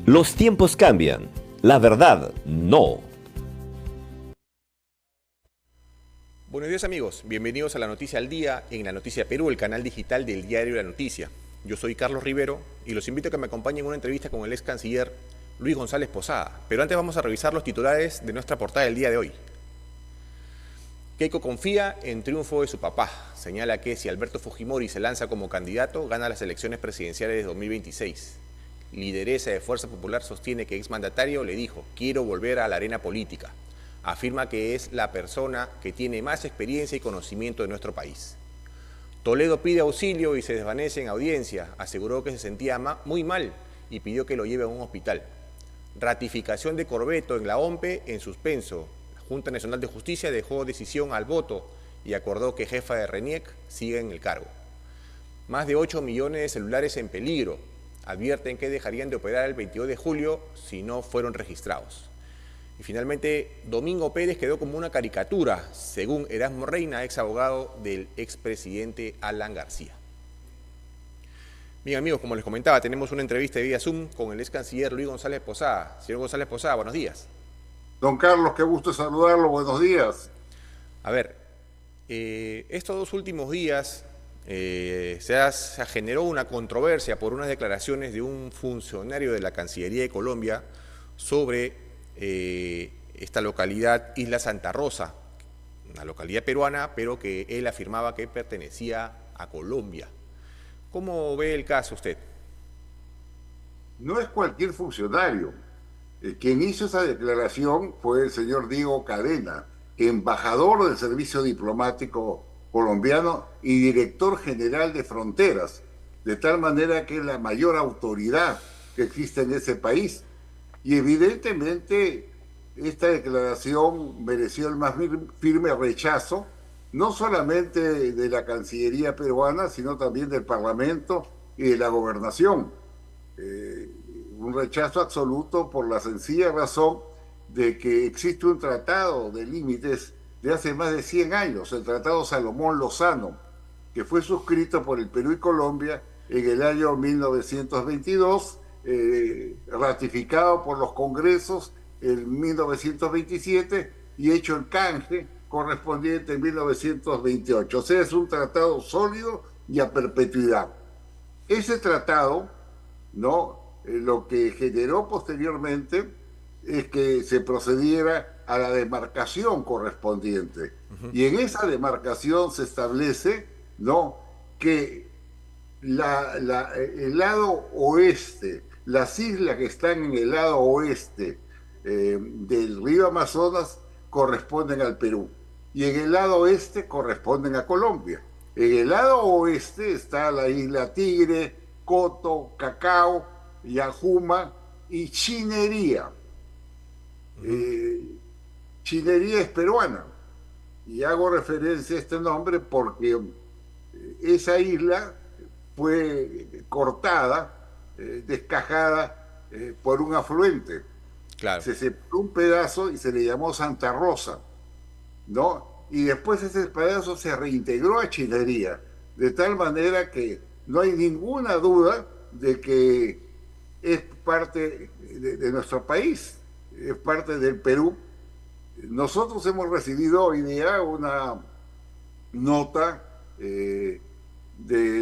Los tiempos cambian, la verdad no. Buenos días amigos, bienvenidos a La Noticia al Día en La Noticia Perú, el canal digital del diario La Noticia. Yo soy Carlos Rivero y los invito a que me acompañen en una entrevista con el ex canciller Luis González Posada. Pero antes vamos a revisar los titulares de nuestra portada del día de hoy. Keiko confía en triunfo de su papá. Señala que si Alberto Fujimori se lanza como candidato, gana las elecciones presidenciales de 2026. Lideresa de Fuerza Popular sostiene que exmandatario le dijo: quiero volver a la arena política. Afirma que es la persona que tiene más experiencia y conocimiento de nuestro país. Toledo pide auxilio y se desvanece en audiencia. Aseguró que se sentía muy mal y pidió que lo lleve a un hospital. Ratificación de Corbeto en la OMPE en suspenso. La Junta Nacional de Justicia dejó decisión al voto y acordó que jefa de RENIEC siga en el cargo. Más de 8 millones de celulares en peligro. Advierten que dejarían de operar el 22 de julio si no fueron registrados. Y finalmente, Domingo Pérez quedó como una caricatura, según Erasmo Reina, ex abogado del expresidente Alan García. Bien amigos, como les comentaba, tenemos una entrevista vía Zoom con el ex canciller Luis González Posada. Señor González Posada, buenos días. Don Carlos, qué gusto saludarlo, buenos días. A ver, estos dos últimos días se generó una controversia por unas declaraciones de un funcionario de la Cancillería de Colombia sobre esta localidad, Isla Santa Rosa, una localidad peruana, pero que él afirmaba que pertenecía a Colombia. ¿Cómo ve el caso usted? No es cualquier funcionario. Quien hizo esa declaración fue el señor Diego Cadena, embajador del Servicio Diplomático colombiano y director general de Fronteras, de tal manera que es la mayor autoridad que existe en ese país. Y evidentemente esta declaración mereció el más firme rechazo, no solamente de la Cancillería peruana, sino también del Parlamento y de la Gobernación. Un rechazo absoluto por la sencilla razón de que existe un tratado de límites de hace más de 100 años, el Tratado Salomón-Lozano, que fue suscrito por el Perú y Colombia en el año 1922, ratificado por los congresos en 1927 y hecho el canje correspondiente en 1928. O sea, es un tratado sólido y a perpetuidad. Ese tratado, ¿no? Lo que generó posteriormente es que se procediera a la demarcación correspondiente. Y en esa demarcación se establece, ¿no?, que el lado oeste, las islas que están en el lado oeste del río Amazonas corresponden al Perú y en el lado este corresponden a Colombia. En el lado oeste está la isla Tigre, Coto, Cacao, Yajuma y Chinería. Chinería es peruana y hago referencia a este nombre porque esa isla fue cortada, descajada por un afluente. Claro. Se separó un pedazo y se le llamó Santa Rosa, ¿no? Y después ese pedazo se reintegró a Chinería, de tal manera que no hay ninguna duda de que es parte de nuestro país, es parte del Perú. Nosotros hemos recibido hoy día una nota de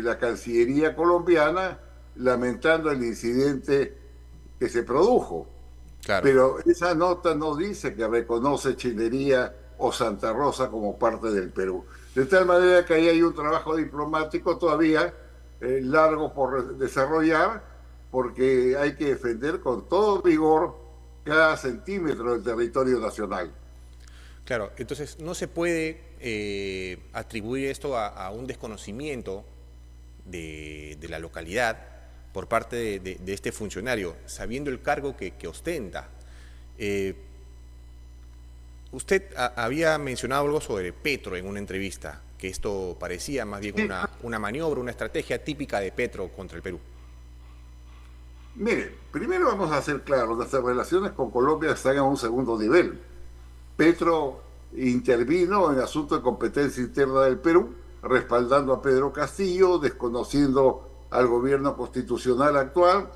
la Cancillería colombiana lamentando el incidente que se produjo. Claro. Pero esa nota no dice que reconoce Chinería o Santa Rosa como parte del Perú. De tal manera que ahí hay un trabajo diplomático todavía largo por desarrollar, porque hay que defender con todo vigor cada centímetro del territorio nacional. Claro, entonces no se puede atribuir esto a un desconocimiento de la localidad por parte de este funcionario, sabiendo el cargo que ostenta. Usted había mencionado algo sobre Petro en una entrevista, que esto parecía más bien una maniobra, una estrategia típica de Petro contra el Perú. Mire, primero vamos a ser claros, nuestras relaciones con Colombia están a un segundo nivel. Petro intervino en asuntos de competencia interna del Perú, respaldando a Pedro Castillo, desconociendo al gobierno constitucional actual,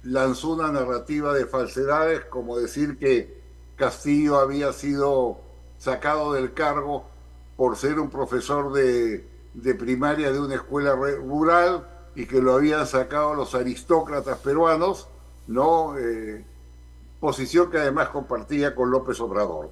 lanzó una narrativa de falsedades, como decir que Castillo había sido sacado del cargo por ser un profesor de primaria de una escuela rural y que lo habían sacado los aristócratas peruanos, ¿no? Posición que además compartía con López Obrador.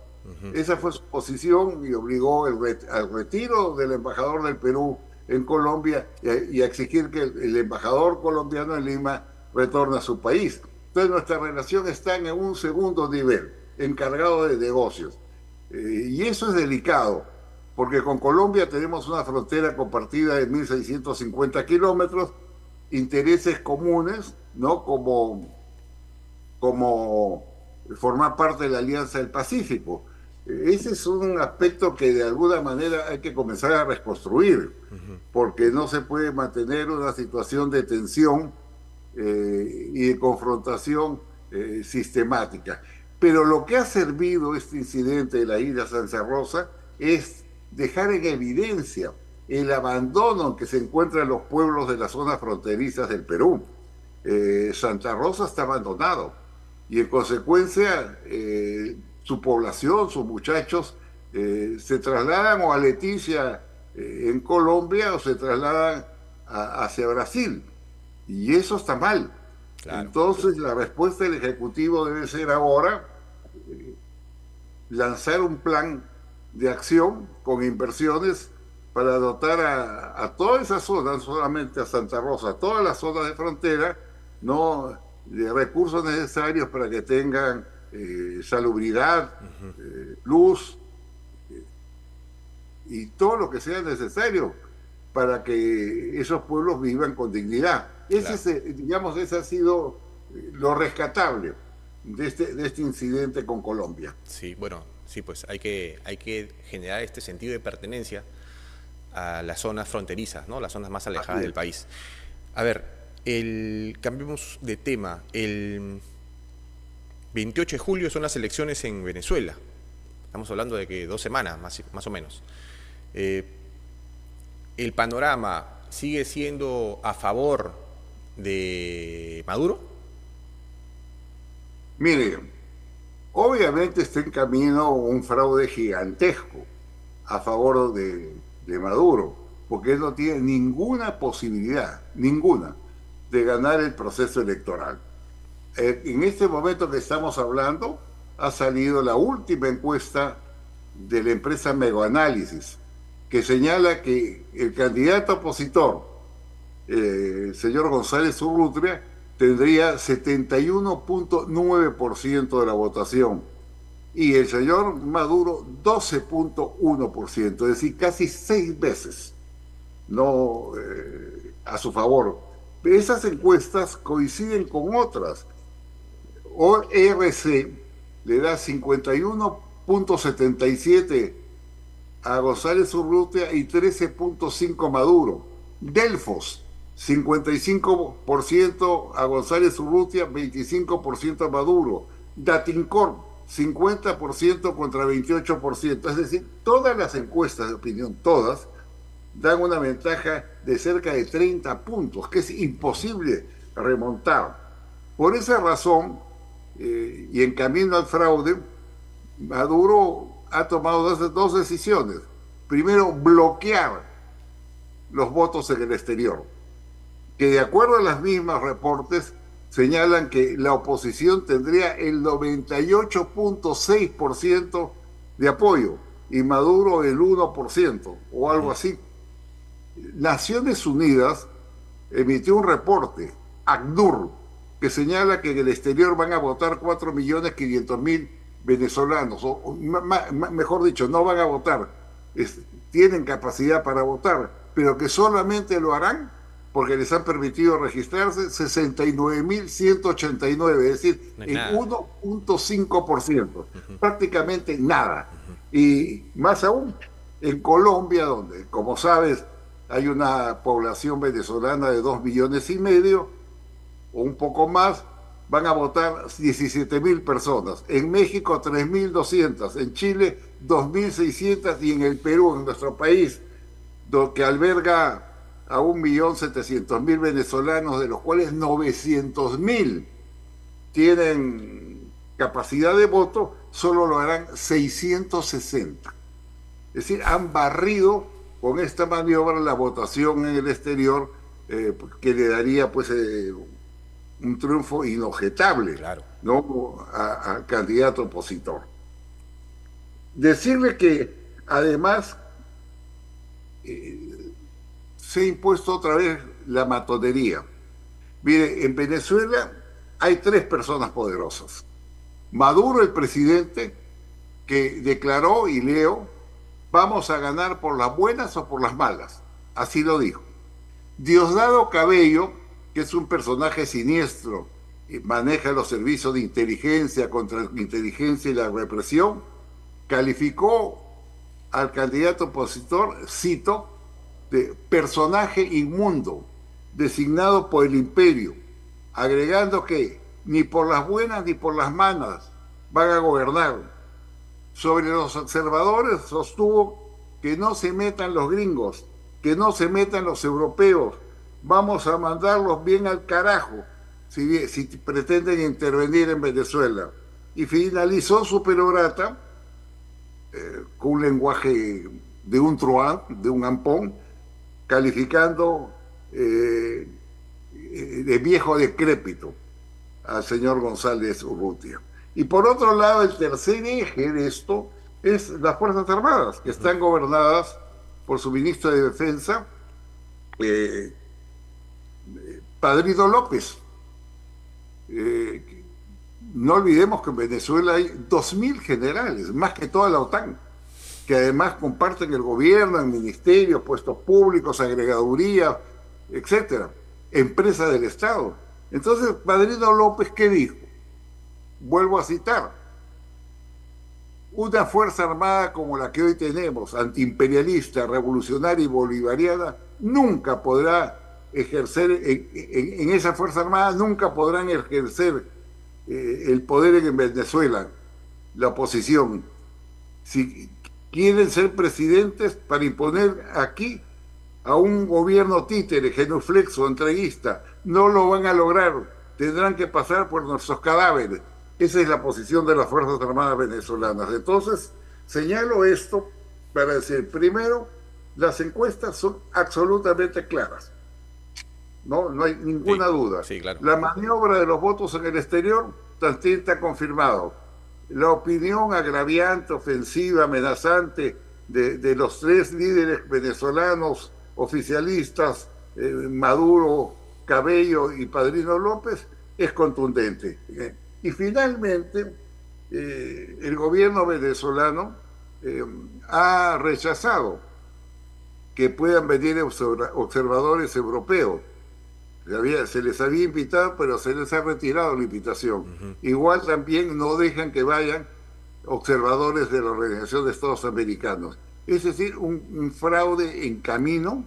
Esa fue su posición y obligó al retiro del embajador del Perú en Colombia y a exigir que el embajador colombiano en Lima retorne a su país. Entonces nuestra relación está en un segundo nivel, encargado de negocios. Y eso es delicado, porque con Colombia tenemos una frontera compartida de 1.650 kilómetros, intereses comunes, ¿no? Como formar parte de la Alianza del Pacífico. Ese es un aspecto que de alguna manera hay que comenzar a reconstruir, porque no se puede mantener una situación de tensión y de confrontación sistemática. Pero lo que ha servido este incidente de la isla Santa Rosa es dejar en evidencia el abandono en que se encuentran los pueblos de las zonas fronterizas del Perú. Santa Rosa está abandonado y en consecuencia su población, sus muchachos se trasladan o a Leticia en Colombia o se trasladan hacia Brasil, y eso está mal. Claro. Entonces la respuesta del Ejecutivo debe ser ahora lanzar un plan de acción con inversiones para dotar a todas esas zonas, no solamente a Santa Rosa, a todas las zonas de frontera, ¿no?, de recursos necesarios para que tengan salubridad, luz y todo lo que sea necesario para que esos pueblos vivan con dignidad. Claro. Ese ha sido lo rescatable de este incidente con Colombia. Sí, bueno, sí, pues hay que generar este sentido de pertenencia a las zonas fronterizas, ¿no? Las zonas más alejadas del país. A ver, cambiemos de tema. El 28 de julio son las elecciones en Venezuela. Estamos hablando de que 2 semanas, más o menos. ¿El panorama sigue siendo a favor de Maduro? Mire, obviamente está en camino un fraude gigantesco a favor de Maduro, porque él no tiene ninguna posibilidad, ninguna, de ganar el proceso electoral. En este momento que estamos hablando, ha salido la última encuesta de la empresa Megoanálisis, que señala que el candidato opositor, el señor González Urrutia, tendría 71.9% de la votación y el señor Maduro 12.1%, es decir, casi 6 veces no a su favor. Esas encuestas coinciden con otras. ORC le da 51.77 a González Urrutia y 13.5 a Maduro. Delfos, 55% a González Urrutia, 25% a Maduro. Datincorp, 50% contra 28%. Es decir, todas las encuestas de opinión, todas, dan una ventaja de cerca de 30 puntos, que es imposible remontar. Por esa razón, y en camino al fraude, Maduro ha tomado dos decisiones. Primero, bloquear los votos en el exterior, que de acuerdo a las mismas reportes señalan que la oposición tendría el 98.6% de apoyo y Maduro el 1% o algo así. Naciones Unidas emitió un reporte, ACNUR, que señala que en el exterior van a votar 4.500.000 venezolanos, o mejor dicho, no van a votar, tienen capacidad para votar, pero que solamente lo harán porque les han permitido registrarse 69.189, es decir, el 1.5%, prácticamente nada. Y más aún, en Colombia, donde, como sabes, hay una población venezolana de 2,5 millones, o un poco más, van a votar 17.000 personas. En México, 3.200. En Chile, 2.600. Y en el Perú, en nuestro país, que alberga a 1.700.000 venezolanos, de los cuales 900.000 tienen capacidad de voto, solo lo harán 660. Es decir, han barrido con esta maniobra la votación en el exterior, que le daría pues un triunfo inobjetable, Claro. ¿no?, al candidato opositor. Decirle que además se ha impuesto otra vez la matonería. Mire, en Venezuela hay tres personas poderosas. Maduro, el presidente, que declaró, y leo, vamos a ganar por las buenas o por las malas. Así lo dijo. Diosdado Cabello, que es un personaje siniestro, y maneja los servicios de inteligencia, contrainteligencia y la represión, calificó al candidato opositor, cito, de personaje inmundo, designado por el imperio, agregando que ni por las buenas ni por las malas van a gobernar. Sobre los observadores sostuvo que no se metan los gringos, que no se metan los europeos, vamos a mandarlos bien al carajo si pretenden intervenir en Venezuela. Y finalizó su perorata con un lenguaje de un truán, de un ampón, calificando de viejo decrépito al señor González Urrutia. Y por otro lado, el tercer eje de esto es las Fuerzas Armadas, que están gobernadas por su ministro de Defensa, Padrino López. No olvidemos que en Venezuela hay 2.000 generales, más que toda la OTAN, que además comparten el gobierno, el ministerio, puestos públicos, agregaduría, etcétera, empresa del Estado. Entonces, Padrino López, ¿qué dijo? Vuelvo a citar: una fuerza armada como la que hoy tenemos, antiimperialista, revolucionaria y bolivariana, nunca podrá ejercer, en esa fuerza armada nunca podrán ejercer el poder en Venezuela, la oposición. Si quieren ser presidentes para imponer aquí a un gobierno títere, genuflexo, entreguista, no lo van a lograr, tendrán que pasar por nuestros cadáveres. Esa es la posición de las Fuerzas Armadas venezolanas. Entonces, señalo esto para decir, primero, las encuestas son absolutamente claras. No hay ninguna duda. Sí, claro. La maniobra de los votos en el exterior también está confirmado. La opinión agraviante, ofensiva, amenazante de los tres líderes venezolanos oficialistas, Maduro, Cabello y Padrino López, es contundente. Y finalmente, el gobierno venezolano ha rechazado que puedan venir observadores europeos. Se les había invitado, pero se les ha retirado la invitación. Igual también no dejan que vayan observadores de la Organización de Estados Americanos. Es decir, un fraude en camino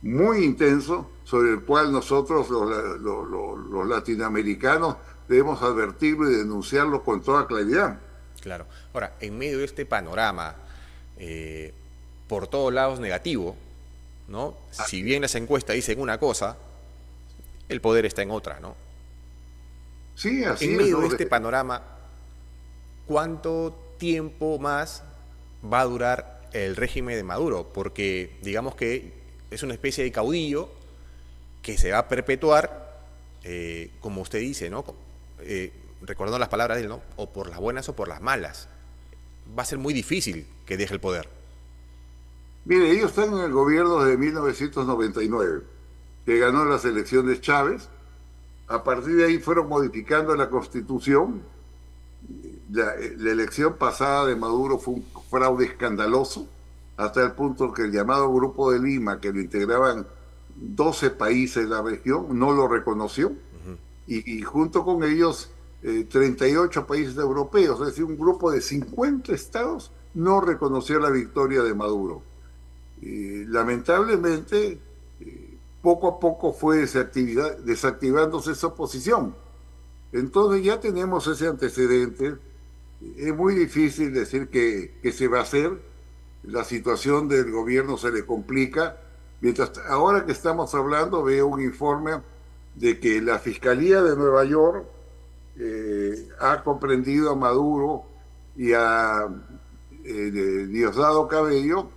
muy intenso, sobre el cual nosotros, los latinoamericanos, debemos advertirlo y denunciarlo con toda claridad. Claro. Ahora, en medio de este panorama, por todos lados negativo, ¿no? Si bien las encuestas dicen una cosa, el poder está en otra, ¿no? Sí, así es. En medio de este panorama, ¿cuánto tiempo más va a durar el régimen de Maduro? Porque digamos que es una especie de caudillo que se va a perpetuar, como usted dice, ¿no? Recordando las palabras de él, ¿no? O por las buenas o por las malas. Va a ser muy difícil que deje el poder. Mire, ellos están en el gobierno desde 1999, que ganó las elecciones Chávez. A partir de ahí fueron modificando la Constitución. La elección pasada de Maduro fue un fraude escandaloso, hasta el punto que el llamado Grupo de Lima, que lo integraban 12 países de la región, no lo reconoció. Y junto con ellos 38 países europeos, es decir, un grupo de 50 estados no reconoció la victoria de Maduro. Lamentablemente, poco a poco fue desactivándose esa oposición. Entonces ya tenemos ese antecedente. Es muy difícil decir que se va a hacer. La situación del gobierno se le complica. Mientras ahora que estamos hablando, veo un informe de que la Fiscalía de Nueva York ha comprendido a Maduro y a Diosdado Cabello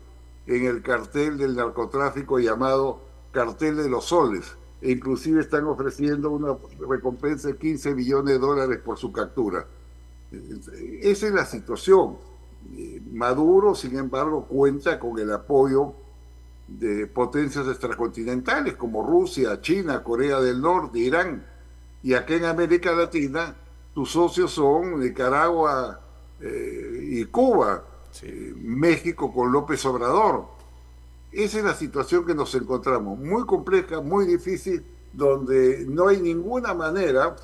en el cartel del narcotráfico llamado Cartel de los Soles, e inclusive están ofreciendo una recompensa de $15 millones por su captura. Esa es la situación. Maduro, sin embargo, cuenta con el apoyo de potencias extracontinentales como Rusia, China, Corea del Norte, Irán. Y acá en América Latina, sus socios son Nicaragua y Cuba, Sí. México con López Obrador. Esa es la situación que nos encontramos, muy compleja, muy difícil, donde no hay ninguna manera,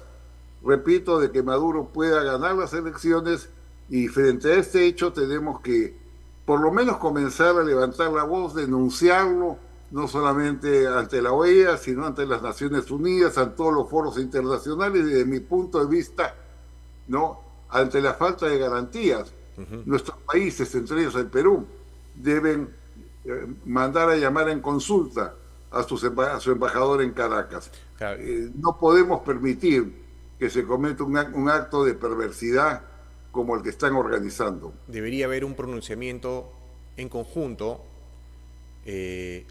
repito, de que Maduro pueda ganar las elecciones, y frente a este hecho tenemos que por lo menos comenzar a levantar la voz, denunciarlo, no solamente ante la OEA, sino ante las Naciones Unidas, ante todos los foros internacionales, y desde mi punto de vista, ¿no?, ante la falta de garantías. Nuestros países, entre ellos el Perú, deben mandar a llamar en consulta a su embajador en Caracas. Claro. No podemos permitir que se cometa un acto de perversidad como el que están organizando. Debería haber un pronunciamiento en conjunto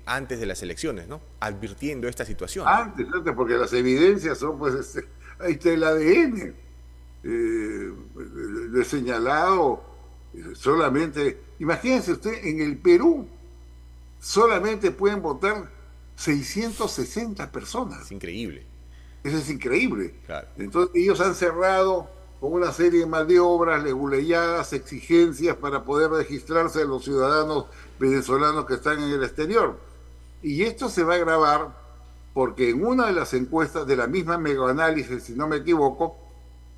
antes de las elecciones, ¿no? Advirtiendo esta situación. Antes, porque las evidencias son, pues, ahí está el ADN. Lo he señalado solamente. Imagínense usted, en el Perú solamente pueden votar 660 personas. Es increíble. Eso es increíble. Claro. Entonces ellos han cerrado con una serie de maniobras, leguleyadas, exigencias para poder registrarse a los ciudadanos venezolanos que están en el exterior. Y esto se va a agravar porque en una de las encuestas de la misma Meganálisis, si no me equivoco,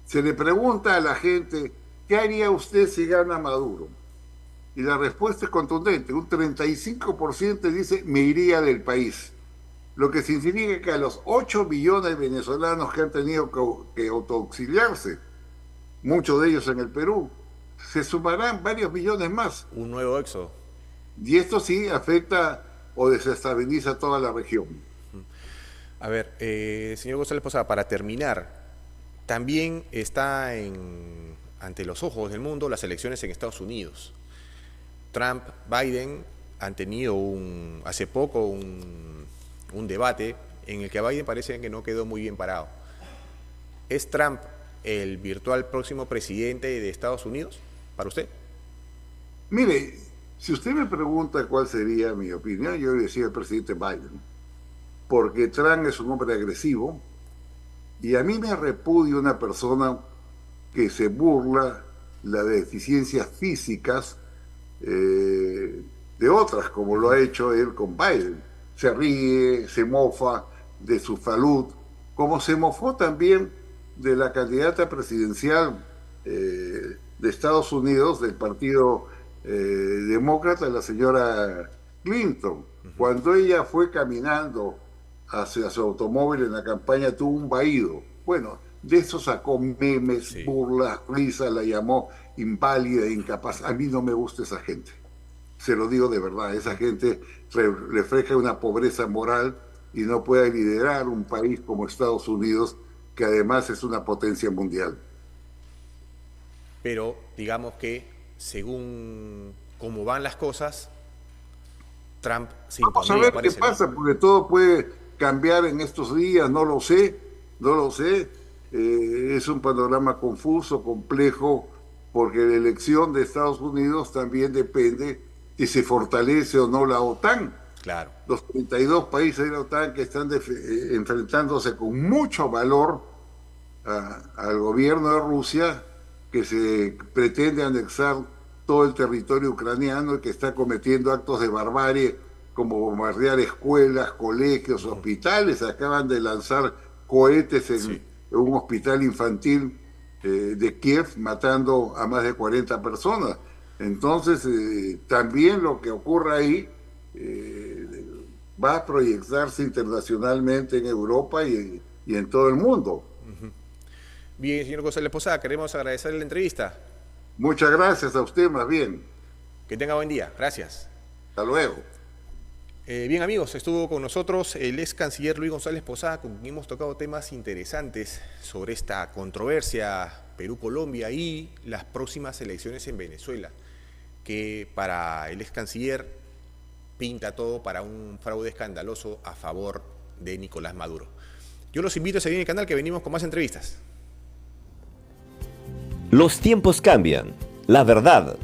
se le pregunta a la gente, ¿qué haría usted si gana Maduro? Y la respuesta es contundente. Un 35% dice, me iría del país. Lo que significa que a los 8 millones de venezolanos que han tenido que autoauxiliarse, muchos de ellos en el Perú, se sumarán varios millones más. Un nuevo éxodo. Y esto sí afecta o desestabiliza toda la región. A ver, señor González Posada, para terminar, también está ante los ojos del mundo las elecciones en Estados Unidos. Trump, Biden han tenido hace poco un debate en el que a Biden parece que no quedó muy bien parado. ¿Es Trump el virtual próximo presidente de Estados Unidos para usted? Mire, si usted me pregunta cuál sería mi opinión, yo le decía al presidente Biden, porque Trump es un hombre agresivo y a mí me repudia una persona que se burla las deficiencias físicas de otras, como lo ha hecho él con Biden. Se ríe, se mofa de su salud, como se mofó también de la candidata presidencial de Estados Unidos, del Partido Demócrata, la señora Clinton. Cuando ella fue caminando hacia su automóvil en la campaña, tuvo un vaído. Bueno, de eso sacó memes, sí, burlas, risas, la llamó inválida, incapaz. A mí no me gusta esa gente. Se lo digo de verdad, esa gente refleja una pobreza moral y no puede liderar un país como Estados Unidos, que además es una potencia mundial. Pero digamos que según cómo van las cosas, Trump se impondría. Vamos a ver qué pasa, porque todo puede cambiar en estos días, no lo sé. Es un panorama confuso, complejo, porque la elección de Estados Unidos también depende si se fortalece o no la OTAN. Claro. Los 32 países de la OTAN que están enfrentándose con mucho valor al gobierno de Rusia, que se pretende anexar todo el territorio ucraniano y que está cometiendo actos de barbarie como bombardear escuelas, colegios, hospitales. Acaban de lanzar cohetes en un hospital infantil de Kiev, matando a más de 40 personas. Entonces, también lo que ocurra ahí va a proyectarse internacionalmente en Europa y en todo el mundo. Bien, señor González Posada, queremos agradecerle la entrevista. Muchas gracias a usted, más bien. Que tenga buen día. Gracias. Hasta luego. Bien amigos, estuvo con nosotros el ex canciller Luis González Posada, con quien hemos tocado temas interesantes sobre esta controversia Perú-Colombia y las próximas elecciones en Venezuela, que para el ex canciller pinta todo para un fraude escandaloso a favor de Nicolás Maduro. Yo los invito a seguir el canal, que venimos con más entrevistas. Los tiempos cambian. La verdad